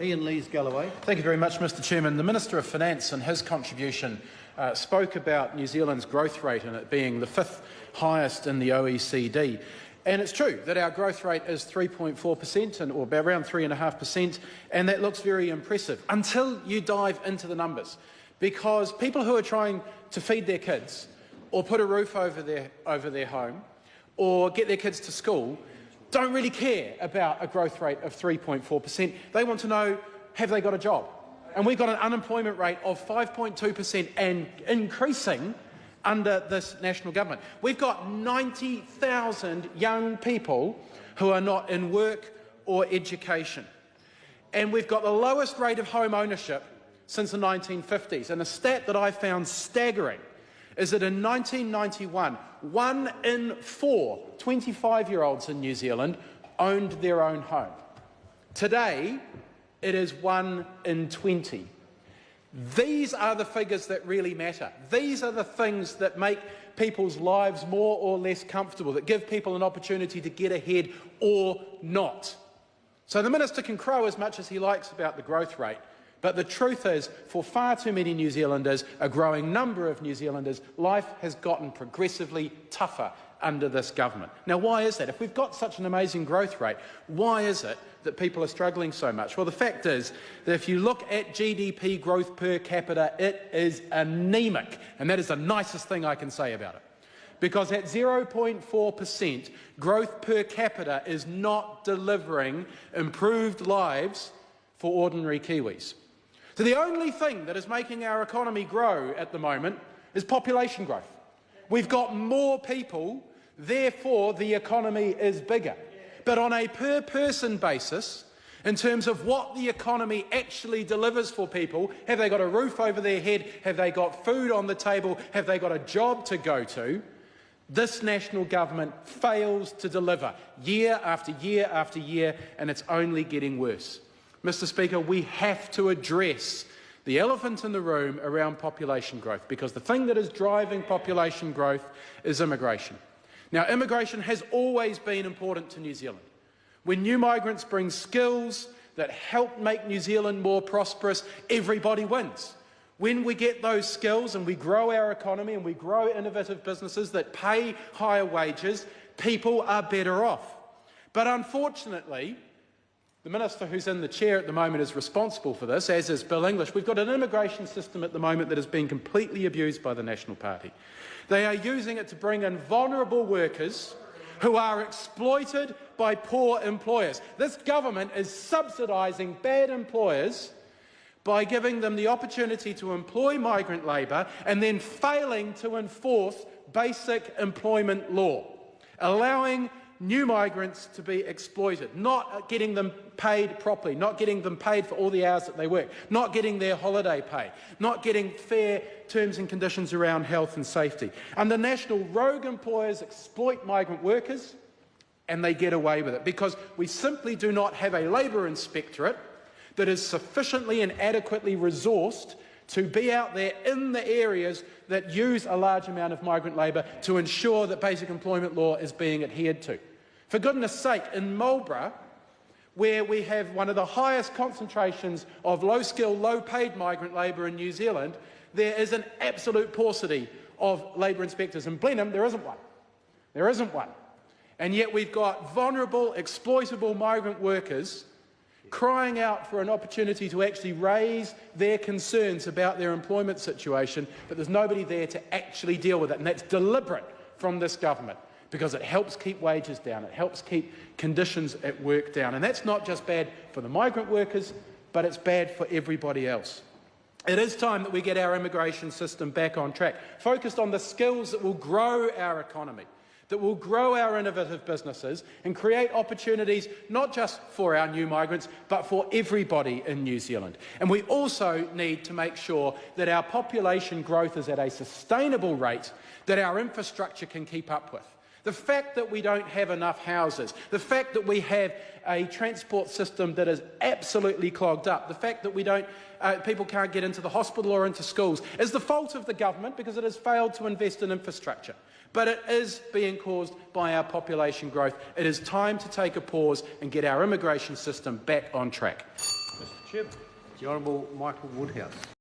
Iain Lees-Galloway. Thank you very much, Mr Chairman. The Minister of Finance, in his contribution, spoke about New Zealand's growth rate and it being the 5th highest in the OECD. And it's true that our growth rate is 3.4% or around 3.5%, and that looks very impressive until you dive into the numbers. Because people who are trying to feed their kids or put a roof over their home or get their kids to school don't really care about a growth rate of 3.4%. They want to know, have they got a job? And we've got an unemployment rate of 5.2% and increasing under this national government. We've got 90,000 young people who are not in work or education. And we've got the lowest rate of home ownership since the 1950s. And a stat that I found staggering is that in 1991, 1 in 4 25-year-olds in New Zealand owned their own home. Today, it is 1 in 20. These are the figures that really matter. These are the things that make people's lives more or less comfortable, that give people an opportunity to get ahead or not. So the Minister can crow as much as he likes about the growth rate, but the truth is, for far too many New Zealanders, a growing number of New Zealanders, life has gotten progressively tougher under this government. Now, why is that? If we've got such an amazing growth rate, why is it that people are struggling so much? Well, the fact is that if you look at GDP growth per capita, it is anemic, and that is the nicest thing I can say about it. Because at 0.4%, growth per capita is not delivering improved lives for ordinary Kiwis. So the only thing that is making our economy grow at the moment is population growth. We've got more people, therefore the economy is bigger. But on a per-person basis, in terms of what the economy actually delivers for people, have they got a roof over their head, have they got food on the table, have they got a job to go to, this national government fails to deliver year after year after year, and it's only getting worse. Mr Speaker, we have to address the elephant in the room around population growth, because the thing that is driving population growth is immigration. Now, immigration has always been important to New Zealand. When new migrants bring skills that help make New Zealand more prosperous, everybody wins. When we get those skills and we grow our economy and we grow innovative businesses that pay higher wages, people are better off. But unfortunately, the Minister who's in the chair at the moment is responsible for this, as is Bill English. We've got an immigration system at the moment that is being completely abused by the National Party. They are using it to bring in vulnerable workers who are exploited by poor employers. This government is subsidising bad employers by giving them the opportunity to employ migrant labour and then failing to enforce basic employment law, allowing new migrants to be exploited, not getting them paid properly, not getting them paid for all the hours that they work, not getting their holiday pay, not getting fair terms and conditions around health and safety. Under national, rogue employers exploit migrant workers and they get away with it because we simply do not have a labour inspectorate that is sufficiently and adequately resourced to be out there in the areas that use a large amount of migrant labour to ensure that basic employment law is being adhered to. For goodness sake, in Marlborough, where we have one of the highest concentrations of low-skilled, low-paid migrant labour in New Zealand, there is an absolute paucity of labour inspectors. In Blenheim, there isn't one. There isn't one. And yet we've got vulnerable, exploitable migrant workers crying out for an opportunity to actually raise their concerns about their employment situation, but there's nobody there to actually deal with it. And that's deliberate from this government, because it helps keep wages down, it helps keep conditions at work down. And that's not just bad for the migrant workers, but it's bad for everybody else. It is time that we get our immigration system back on track, focused on the skills that will grow our economy, that will grow our innovative businesses and create opportunities not just for our new migrants, but for everybody in New Zealand. And we also need to make sure that our population growth is at a sustainable rate that our infrastructure can keep up with. The fact that we don't have enough houses, the fact that we have a transport system that is absolutely clogged up, the fact that we don't, people can't get into the hospital or into schools, is the fault of the government because it has failed to invest in infrastructure. But it is being caused by our population growth. It is time to take a pause and get our immigration system back on track. Chairman. The Honourable Michael Woodhouse.